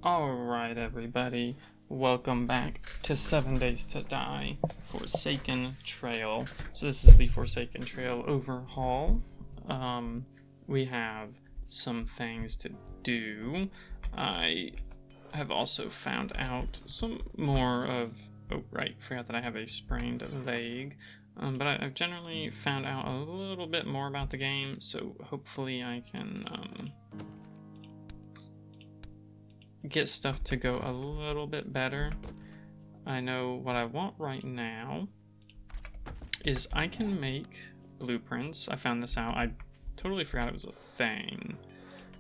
Alright, everybody, welcome back to 7 Days to Die Forsaken Trail. So this is the Forsaken Trail overhaul. We have some things to do. I have also found out some more of... Oh, right, forgot that I have a sprained leg. But I've generally found out a little bit more about the game, so hopefully I can... get stuff to go a little bit better. I know what I want right now is I can make blueprints. I found this out. I totally forgot it was a thing.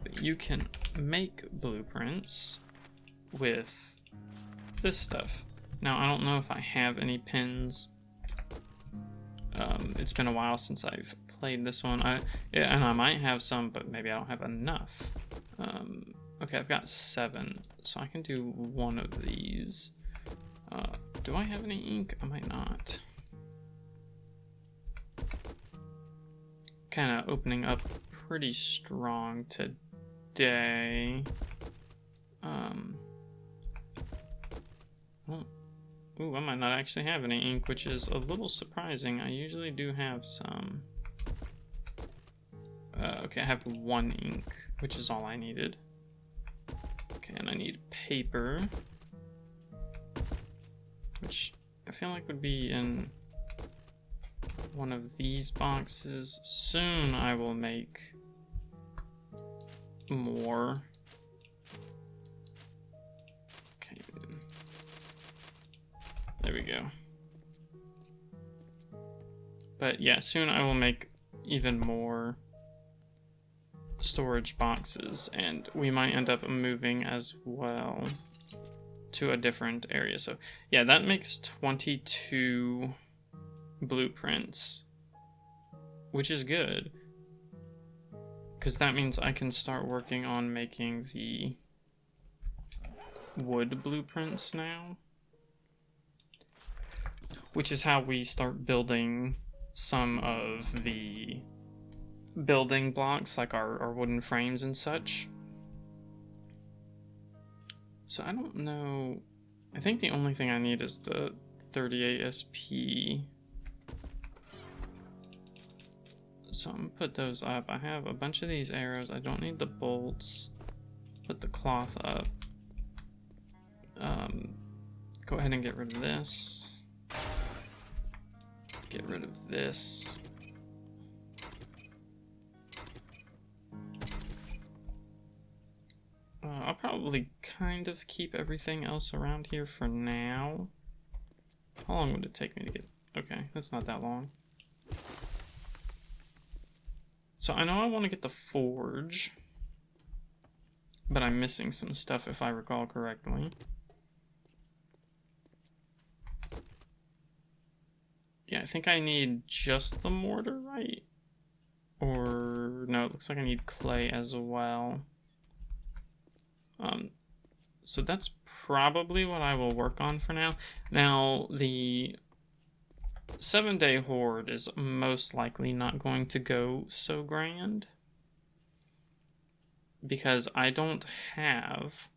But you can make blueprints with this stuff. Now, I don't know if I have any pins. It's been a while since I've played this one. And I might have some, but maybe I don't have enough. Okay, I've got 7, so I can do one of these. Do I have any ink? I might not. Kind of opening up pretty strong today. Well, ooh, I might not actually have any ink, which is a little surprising. I usually do have some. Okay, I have 1 ink, which is all I needed. Okay, and I need paper, which I feel like would be in one of these boxes. Soon I will make more. Okay, there we go. But yeah, soon I will make even more storage boxes, and we might end up moving as well to a different area. So yeah, that makes 22 blueprints, which is good because that means I can start working on making the wood blueprints now, which is how we start building some of the building blocks, like our wooden frames and such. So I don't know. I think the only thing I need is the 38 SP. So I'm gonna put those up. I have a bunch of these arrows. I don't need the bolts. Put the cloth up. Go ahead and get rid of this. Get rid of this. I'll probably kind of keep everything else around here for now. How long would it take me to get... Okay, that's not that long. So I know I want to get the forge, but I'm missing some stuff if I recall correctly. Yeah, I think I need just the mortar, right? Or no, it looks like I need clay as well. So that's probably what I will work on for now. Now, the 7-day horde is most likely not going to go so grand, because I don't have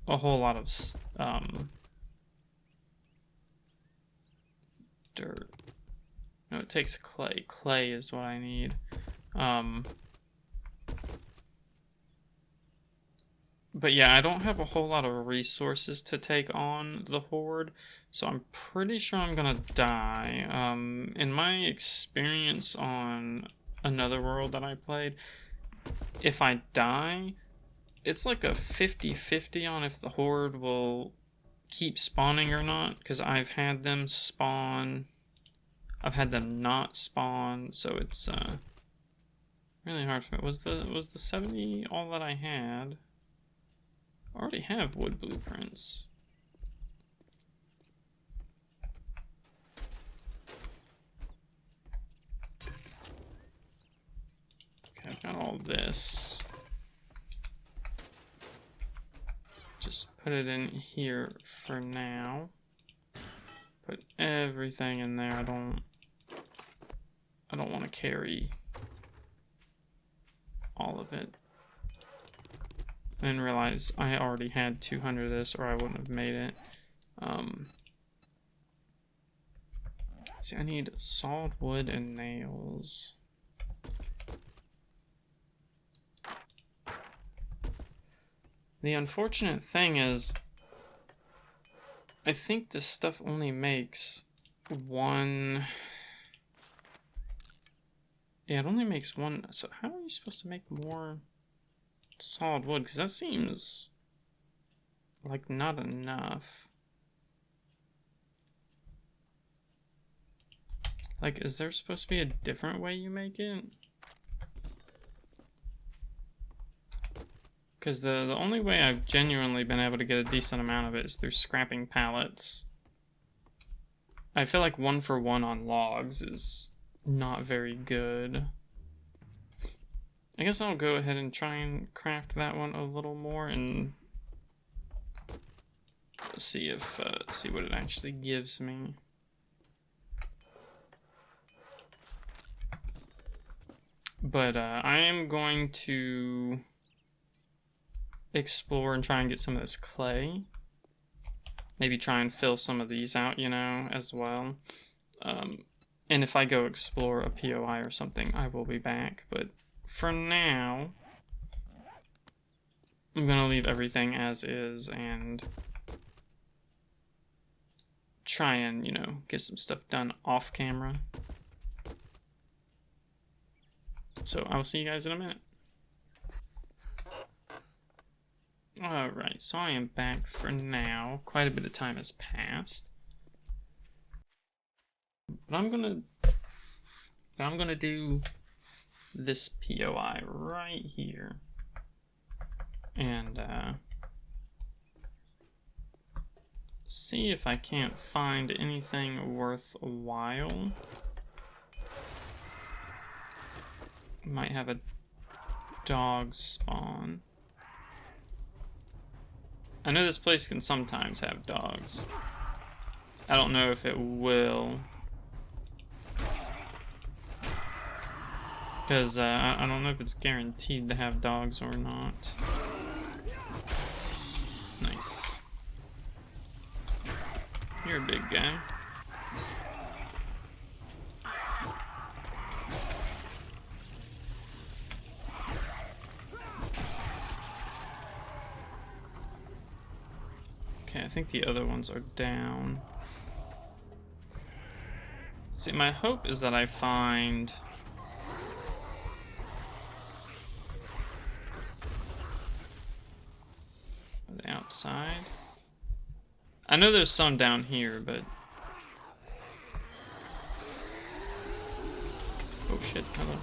a whole lot of dirt. No, it takes clay. Clay is what I need. But yeah, I don't have a whole lot of resources to take on the horde, so I'm pretty sure I'm gonna die. In my experience on another world that I played, if I die, it's like a 50-50 on if the horde will keep spawning or not, because I've had them spawn, I've had them not spawn, so it's really hard for me. Was the 70 all that I had? I already have wood blueprints. Okay, I've got all this. Just put it in here for now. Put everything in there. I don't want to carry all of it. I didn't realize I already had 200 of this, or I wouldn't have made it. See, I need solid wood and nails. The unfortunate thing is, I think this stuff only makes one. Yeah, it only makes one. So how are you supposed to make more solid wood? Because that seems like not enough. Like, is there supposed to be a different way you make it? Because the only way I've genuinely been able to get a decent amount of it is through scrapping pallets. I feel like 1-for-1 on logs is not very good. I guess I'll go ahead and try and craft that one a little more and see if see what it actually gives me. But I am going to explore and try and get some of this clay. Maybe try and fill some of these out, you know, as well. And if I go explore a POI or something, I will be back. But for now, I'm gonna leave everything as is and try and, you know, get some stuff done off camera. So I'll see you guys in a minute. Alright, so I am back for now. Quite a bit of time has passed. But I'm gonna do this POI right here. And see if I can't find anything worthwhile. Might have a dog spawn. I know this place can sometimes have dogs. I don't know if it will. Because I don't know if it's guaranteed to have dogs or not. Nice. You're a big guy. Okay, I think the other ones are down. See, my hope is that I find the outside. I know there's some down here, but oh shit, hello.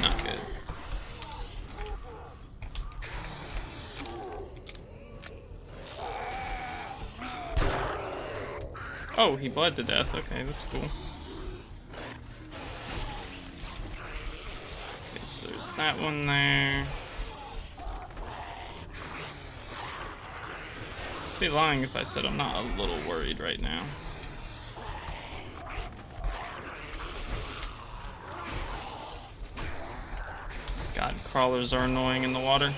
Not good. Oh, he bled to death. Okay, that's cool. Okay, so there's that one there. I'd be lying if I said I'm not a little worried right now. God, crawlers are annoying in the water.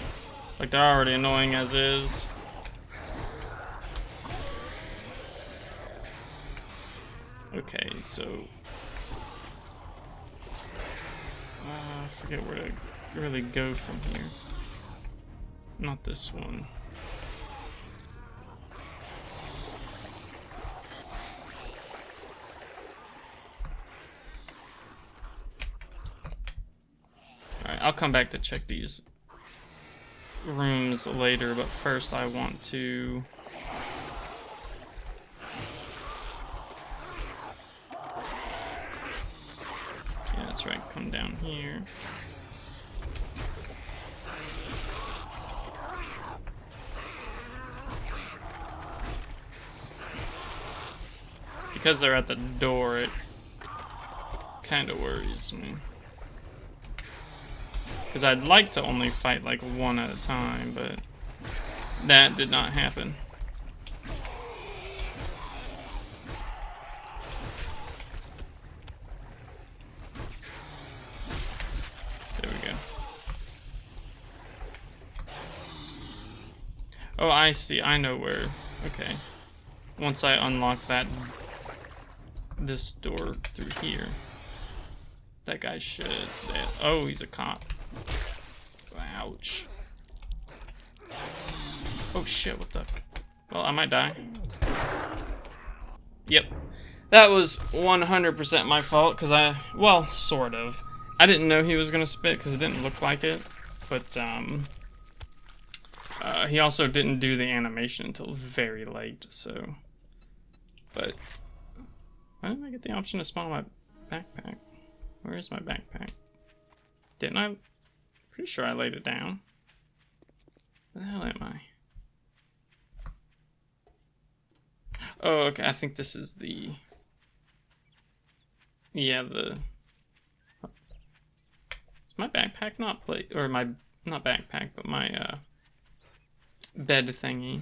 Like, they're already annoying as is. Okay, so I forget where to really go from here. Not this one. Alright, I'll come back to check these rooms later, but first I want to that's right, come down here. Because they're at the door, it kind of worries me. Because I'd like to only fight like one at a time, but that did not happen. Oh, I see. I know where. Okay. Once I unlock this door through here. That guy should. Oh, he's a cop. Ouch. Oh shit, what the? Well, I might die. Yep. That was 100% my fault, because well, sort of. I didn't know he was gonna spit, because it didn't look like it. But, he also didn't do the animation until very late, so. But, why didn't I get the option to spawn my backpack? Where is my backpack? Didn't I? Pretty sure I laid it down. Where the hell am I? Oh, okay, I think this is the... Yeah, Is my backpack not plate? Or my... Not backpack, but my, bed thingy.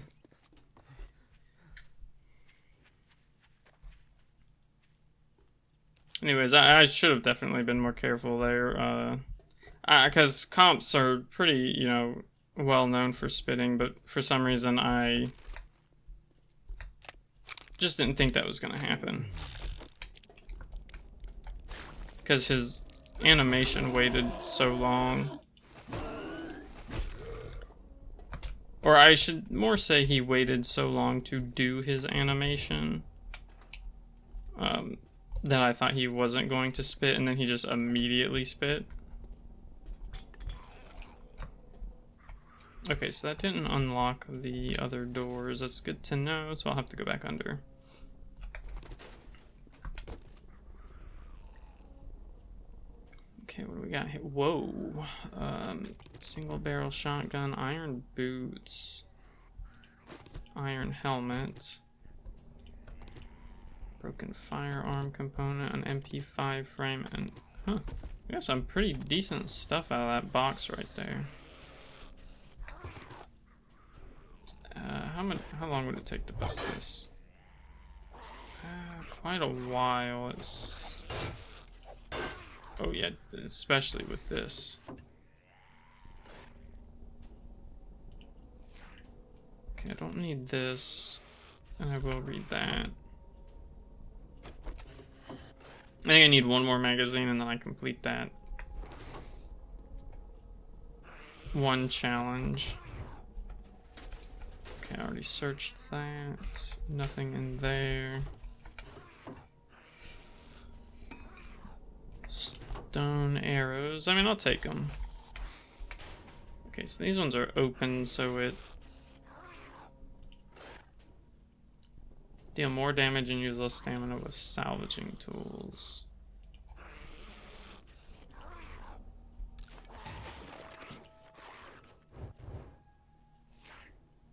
Anyways, I should have definitely been more careful there, because comps are pretty, you know, well known for spitting, but for some reason I just didn't think that was gonna happen. Because his animation waited so long. Or I should more say he waited so long to do his animation. That I thought he wasn't going to spit, and then he just immediately spit. Okay, so that didn't unlock the other doors. That's good to know, so I'll have to go back under. Okay, what do we got here? Whoa. Single barrel shotgun, iron boots, iron helmet, broken firearm component, an MP5 frame, and huh. We got some pretty decent stuff out of that box right there. How long would it take to bust this? Quite a while. It's... Oh yeah, especially with this. Okay, I don't need this, and I will read that. I think I need one more magazine, and then I complete that one challenge. Okay, I already searched that. Nothing in there. Stone arrows. I mean, I'll take them. Okay, so these ones are open, so it... Deal more damage and use less stamina with salvaging tools.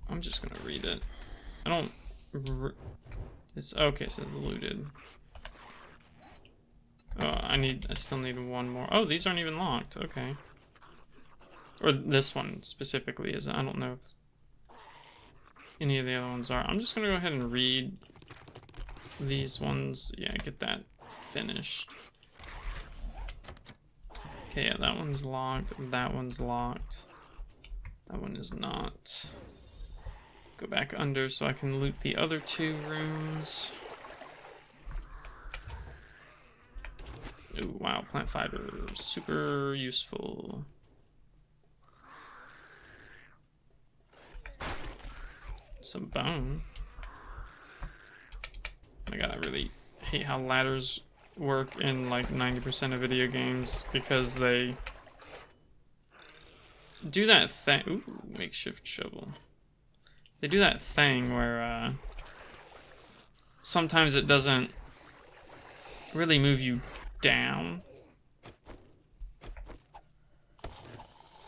I'm just gonna read it. I don't... It's okay, so it's looted. Oh, I still need one more. Oh, these aren't even locked. Okay. Or this one specifically is. I don't know if any of the other ones are. I'm just gonna go ahead and read these ones. Yeah, get that finished. Okay, yeah, that one's locked. That one's locked. That one is not. Go back under so I can loot the other two rooms. Ooh, wow, plant fiber, super useful. Some bone. Oh my god, I really hate how ladders work in like 90% of video games because they do that thing. Ooh, makeshift shovel. They do that thing where sometimes it doesn't really move you down.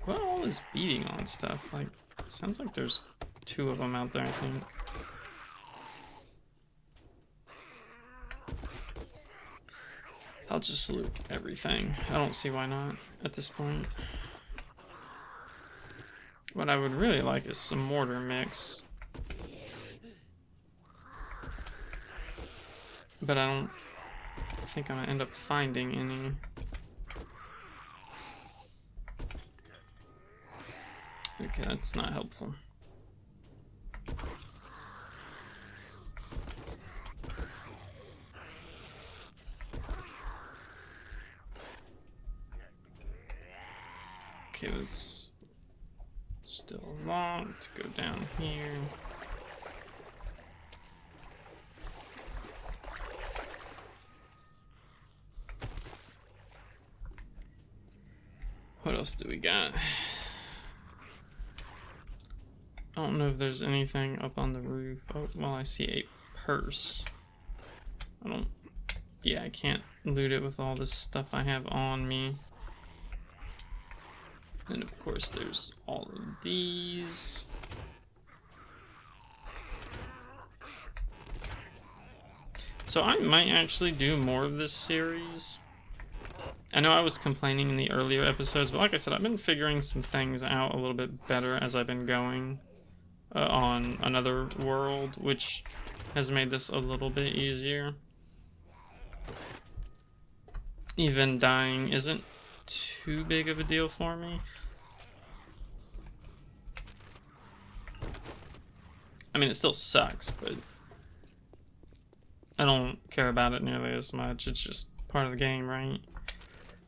What all this beating on stuff? Like, it sounds like there's two of them out there, I think. I'll just loot everything. I don't see why not at this point. What I would really like is some mortar mix. But I don't think I'm gonna end up finding any. Okay, that's not helpful. Okay, it's still locked. Go down here. What else do we got? I don't know if there's anything up on the roof. Oh, well, I see a purse. Yeah, I can't loot it with all this stuff I have on me. And of course, there's all of these. So I might actually do more of this series. I know I was complaining in the earlier episodes, but like I said, I've been figuring some things out a little bit better as I've been going on another world, which has made this a little bit easier. Even dying isn't too big of a deal for me. I mean, it still sucks, but I don't care about it nearly as much. It's just part of the game, right?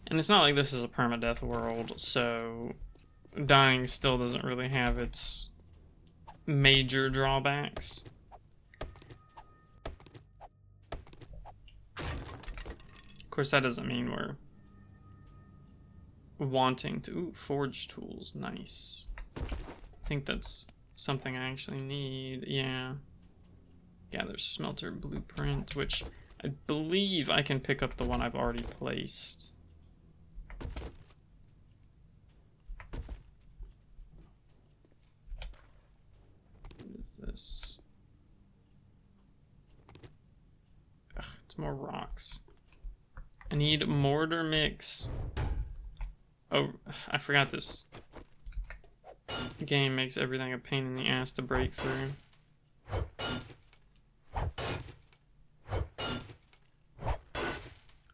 And it's not like this is a permadeath world, so dying still doesn't really have its major drawbacks. Of course, that doesn't mean we're wanting to... Ooh, forge tools, nice. I think that's something I actually need, yeah. Gather smelter blueprint, which I believe I can pick up the one I've already placed. What is this? Ugh, it's more rocks. I need mortar mix. Oh, I forgot this game makes everything a pain in the ass to break through.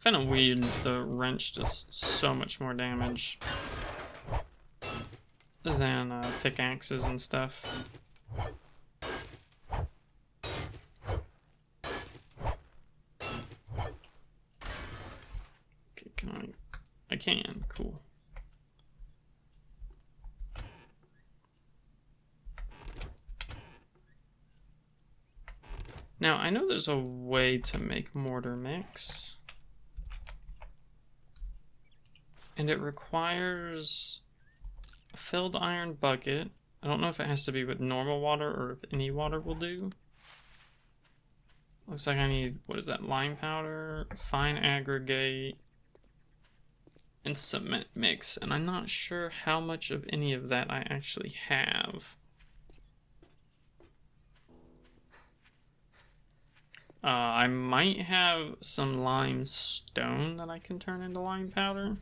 Kind of weird, the wrench does so much more damage than pickaxes and stuff. Okay, can I can, cool. Now, I know there's a way to make mortar mix. And it requires a filled iron bucket. I don't know if it has to be with normal water or if any water will do. Looks like I need, what is that, lime powder, fine aggregate, and cement mix. And I'm not sure how much of any of that I actually have. I might have some limestone that I can turn into lime powder.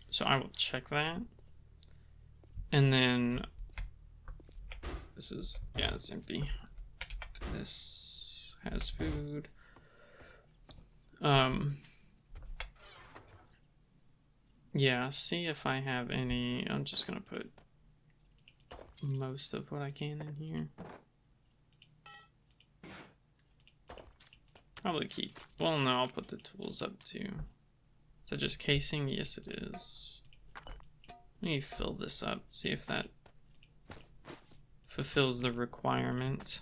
So I will check that. And then this is, yeah, it's empty. This has food. Yeah, see if I have any. I'm just gonna put most of what I can in here. Probably keep, well, no, I'll put the tools up too. Is that just casing? Yes, it is. Let me fill this up, see if that fulfills the requirement.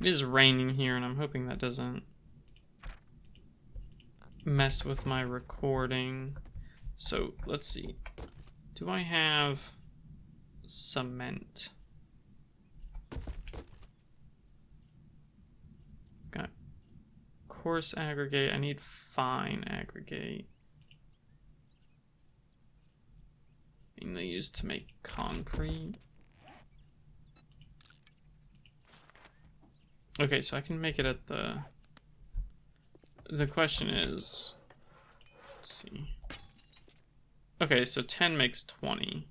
It is raining here, and I'm hoping that doesn't mess with my recording. So let's see. Do I have cement? Got coarse aggregate. I need fine aggregate. Mainly used to make concrete. Okay, so I can make it at the question is, let's see. Okay, so 10 makes 20.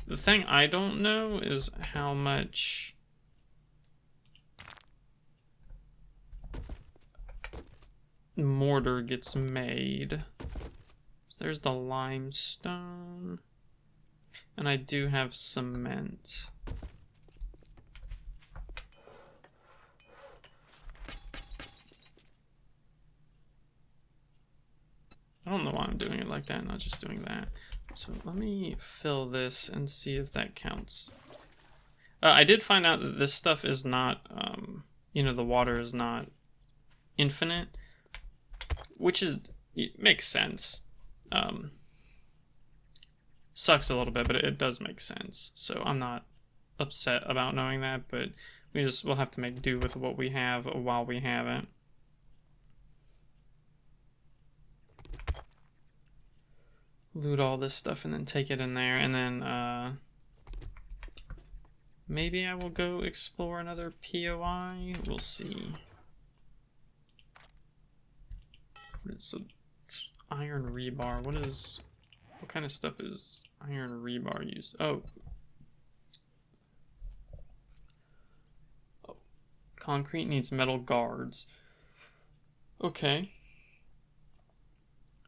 The thing I don't know is how much mortar gets made. So there's the limestone. And I do have cement. I don't know why I'm doing it like that, not just doing that. So let me fill this and see if that counts. I did find out that this stuff is not, you know, the water is not infinite, which is, it makes sense. Sucks a little bit, but it does make sense. So I'm not upset about knowing that, but we'll have to make do with what we have while we have it. Loot all this stuff and then take it in there, and then maybe I will go explore another POI. We'll see. It's iron rebar. What kind of stuff is iron rebar used? Oh, concrete needs metal guards. Okay.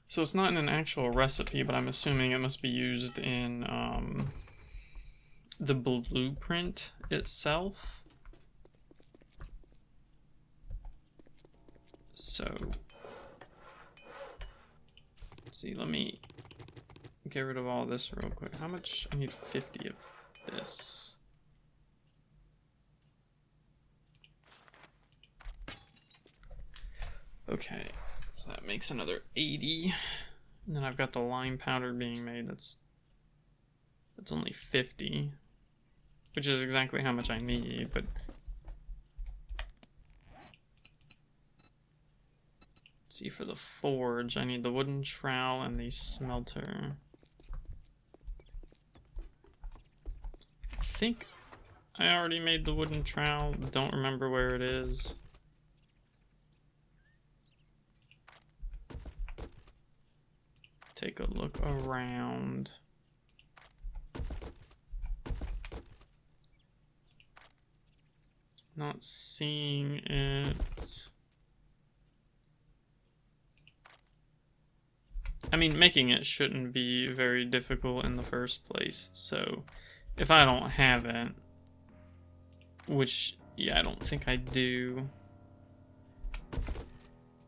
So it's not in an actual recipe, but I'm assuming it must be used in the blueprint itself. So, let's see, let me get rid of all this real quick. How much? I need 50 of this. Okay. So that makes another 80. And then I've got the lime powder being made. That's only 50. Which is exactly how much I need, but let's see, for the forge, I need the wooden trowel and the smelter. I think I already made the wooden trowel. Don't remember where it is. Take a look around. Not seeing it. I mean, making it shouldn't be very difficult in the first place, so if I don't have it, which, yeah, I don't think I do,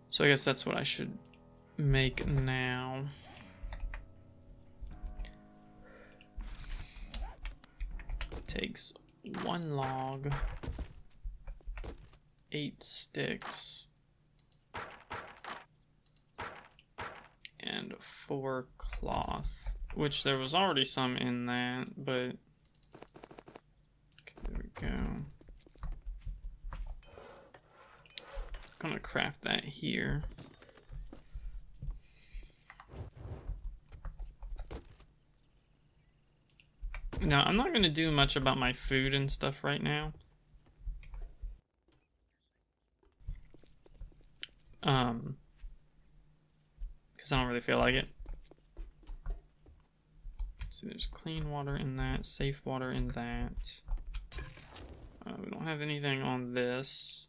so I guess that's what I should make now. Takes 1 log, 8 sticks, and 4 cloth, which there was already some in that, but okay, there we go. I'm gonna craft that here. Now, I'm not going to do much about my food and stuff right now. Because I don't really feel like it. Let's see, there's clean water in that, safe water in that. We don't have anything on this.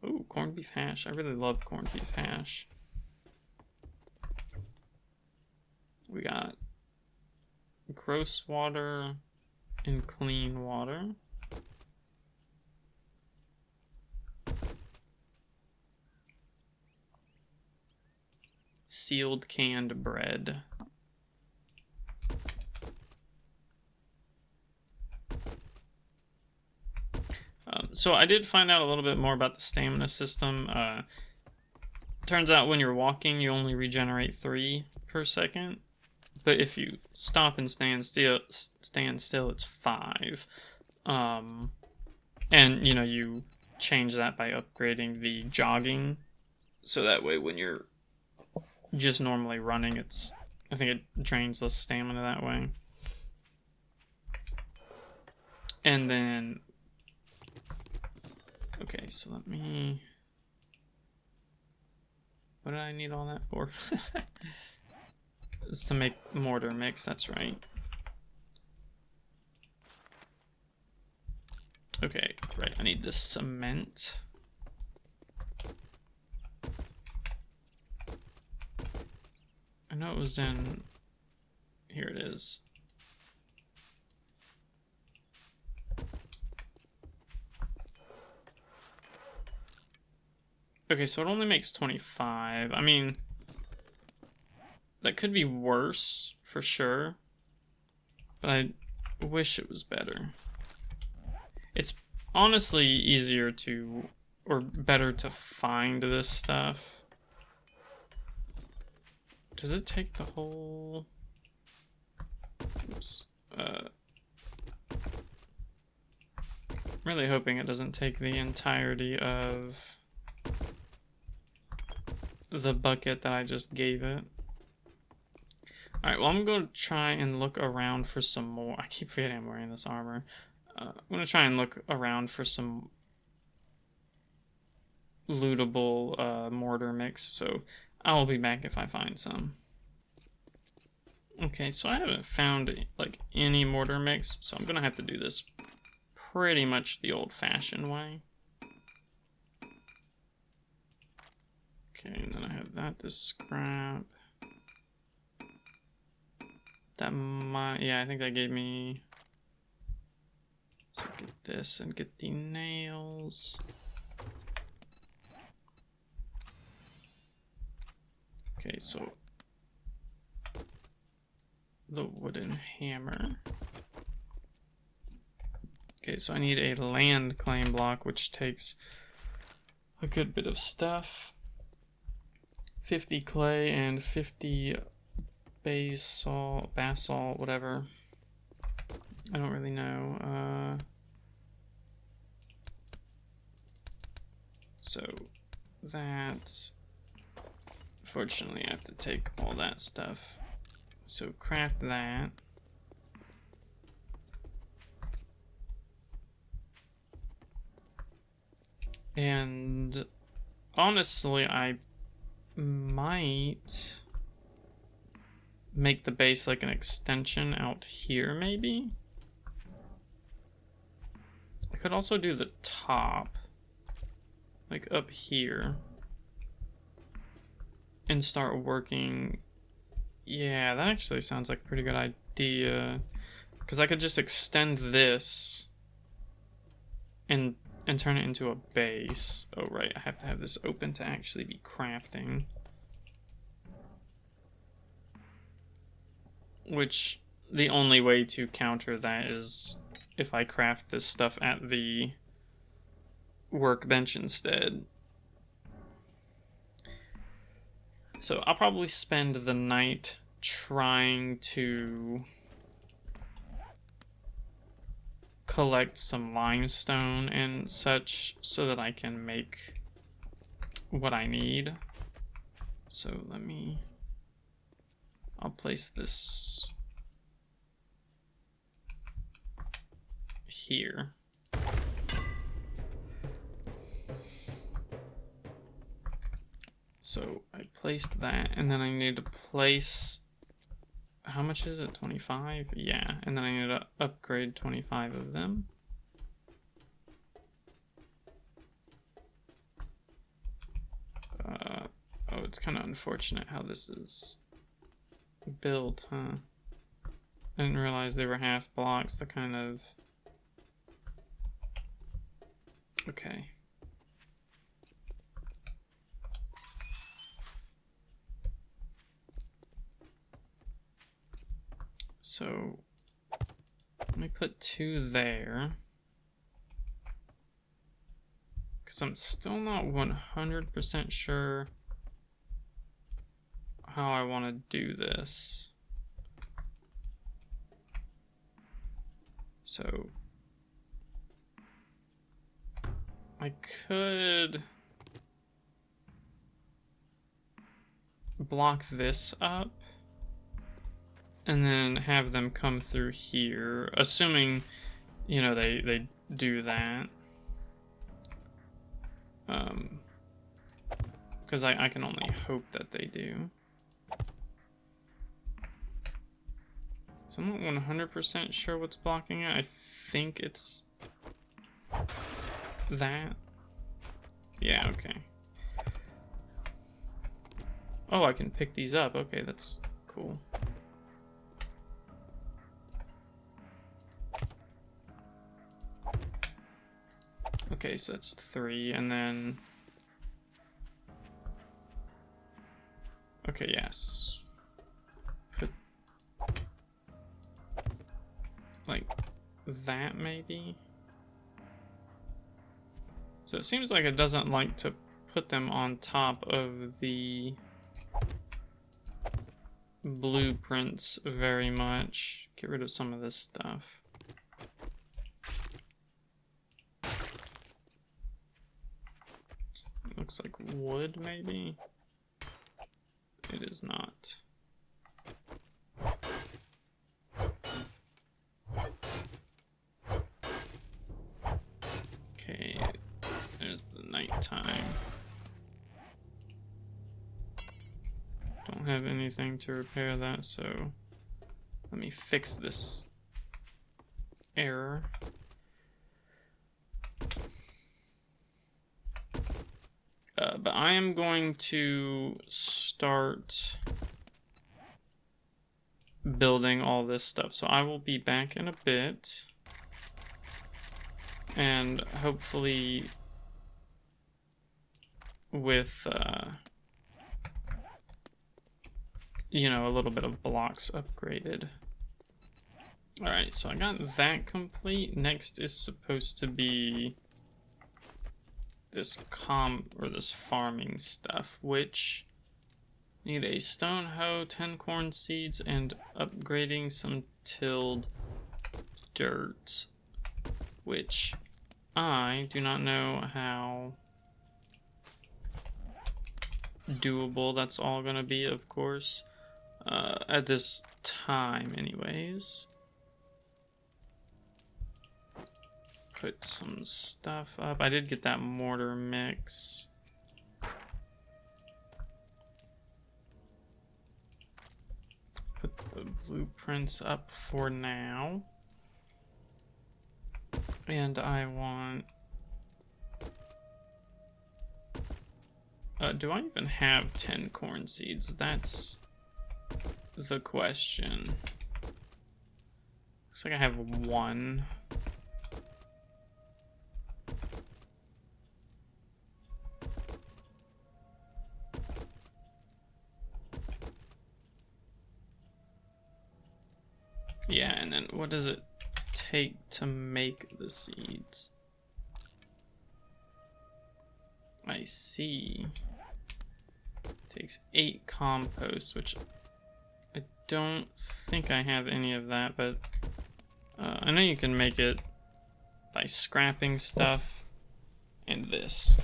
Ooh, corned beef hash. I really love corned beef hash. We got gross water and clean water. Sealed canned bread. So I did find out a little bit more about the stamina system. Turns out when you're walking, you only regenerate 3 per second. But if you stop and stand still, it's 5. And you know, you change that by upgrading the jogging, so that way when you're just normally running, I think it drains less stamina that way. And then, okay, so let me, what did I need all that for? Is to make mortar mix, that's right. Okay, right, I need this cement. I know it was in, here it is. Okay, so it only makes 25. I mean, That could be worse, for sure. But I wish it was better. It's honestly easier to, or better to find this stuff. Does it take the whole... Oops. I'm really hoping it doesn't take the entirety of the bucket that I just gave it. Alright, well, I'm going to try and look around for some more. I keep forgetting I'm wearing this armor. I'm going to try and look around for some lootable mortar mix, so I'll be back if I find some. Okay, so I haven't found like any mortar mix, so I'm going to have to do this pretty much the old-fashioned way. Okay, and then I have that, this scrap. That might, yeah, I think that gave me, so get this and get the nails. Okay, so the wooden hammer. Okay, so I need a land claim block, which takes a good bit of stuff. 50 clay and 50 basalt, whatever. I don't really know. So that, fortunately, I have to take all that stuff. So craft that. And honestly, I might make the base like an extension out here, maybe? I could also do the top, like up here, and start working. Yeah, that actually sounds like a pretty good idea, because I could just extend this and turn it into a base. Oh right, I have to have this open to actually be crafting. Which, the only way to counter that is if I craft this stuff at the workbench instead. So I'll probably spend the night trying to collect some limestone and such so that I can make what I need. So I'll place this here. So I placed that, and then I need to place, how much is it, 25? Yeah, and then I need to upgrade 25 of them. Oh, it's kind of unfortunate how this is built, huh? I didn't realize they were half blocks, the kind of... Okay. So, let me put 2 there. Because I'm still not 100% sure how I want to do this. So, I could block this up and then have them come through here, assuming, you know, they do that. Because I can only hope that they do. So I'm not 100% sure what's blocking it. I think it's that. Yeah, okay. Oh, I can pick these up. Okay, that's cool. Okay, so that's 3, and then... Okay, yes. like that maybe. So it seems like it doesn't like to put them on top of the blueprints very much. Get rid of some of this stuff. Looks like wood, maybe? It is not. Okay, there's the nighttime. Don't have anything to repair that, so let me fix this error. But I am going to start building all this stuff. So I will be back in a bit. And hopefully with, you know, a little bit of blocks upgraded. Alright, so I got that complete. Next is supposed to be this this farming stuff, which need a stone hoe, 10 corn seeds, and upgrading some tilled dirt, which I do not know how doable that's all gonna be, of course, at this time anyways. Put some stuff up. I did get that mortar mix. Put the blueprints up for now. And I want... do I even have 10 corn seeds? That's the question. Looks like I have 1. Yeah, and then what does it take to make the seeds? I see. Takes 8 compost, which I don't think I have any of that, but I know you can make it by scrapping stuff and this.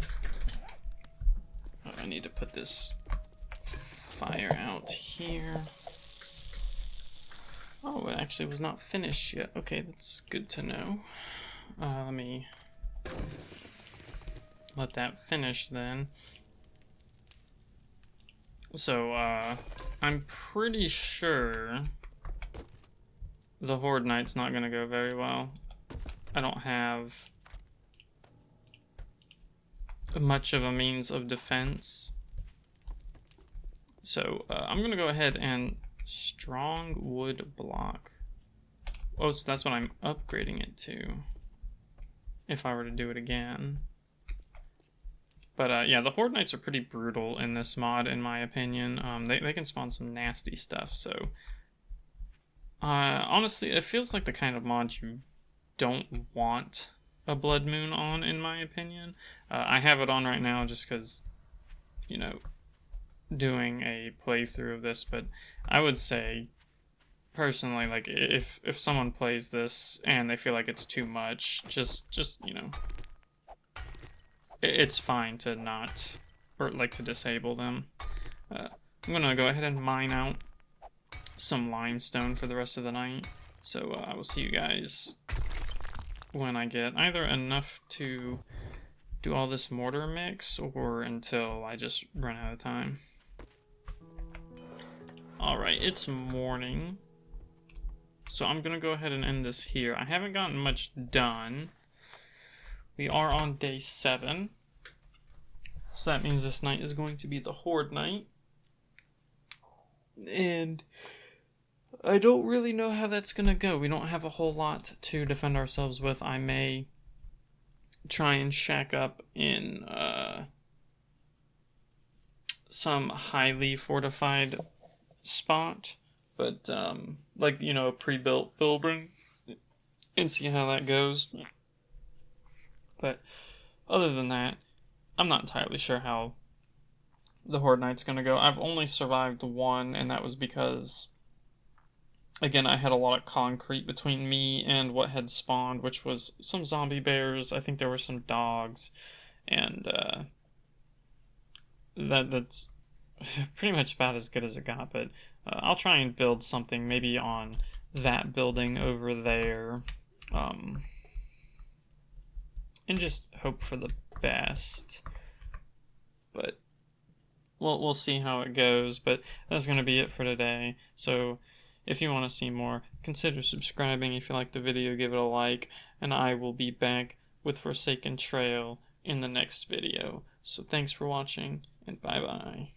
Oh, I need to put this fire out here. Oh, it actually was not finished yet. Okay, that's good to know. Let me let that finish then. So, I'm pretty sure the Horde Knight's not gonna go very well. I don't have much of a means of defense. So, I'm gonna go ahead and strong wood block. Oh, so that's what I'm upgrading it to. If I were to do it again. But yeah, the Horde Knights are pretty brutal in this mod, in my opinion. They can spawn some nasty stuff, so... honestly, it feels like the kind of mod you don't want a Blood Moon on, in my opinion. I have it on right now just because, you know, doing a playthrough of this, but I would say, personally, like, if someone plays this and they feel like it's too much, just you know... It's fine to not, or like to disable them. I'm gonna go ahead and mine out some limestone for the rest of the night. So I will see you guys when I get either enough to do all this mortar mix or until I just run out of time. Alright, it's morning. So I'm gonna go ahead and end this here. I haven't gotten much done. We are on day 7. So that means this night is going to be the Horde night. And I don't really know how that's going to go. We don't have a whole lot to defend ourselves with. I may try and shack up in some highly fortified spot. But, like, you know, a pre-built building. and see how that goes. But other than that, I'm not entirely sure how the Horde Night's gonna go. I've only survived one, and that was because, again, I had a lot of concrete between me and what had spawned, which was some zombie bears. I think there were some dogs, and that's pretty much about as good as it got. But I'll try and build something maybe on that building over there, um, and just hope for the best. But we'll see how it goes. But that's going to be it for today. So if you want to see more, consider subscribing. If you like the video, give it a like, and I will be back with Forsaken Trail in the next video. So thanks for watching, and bye bye.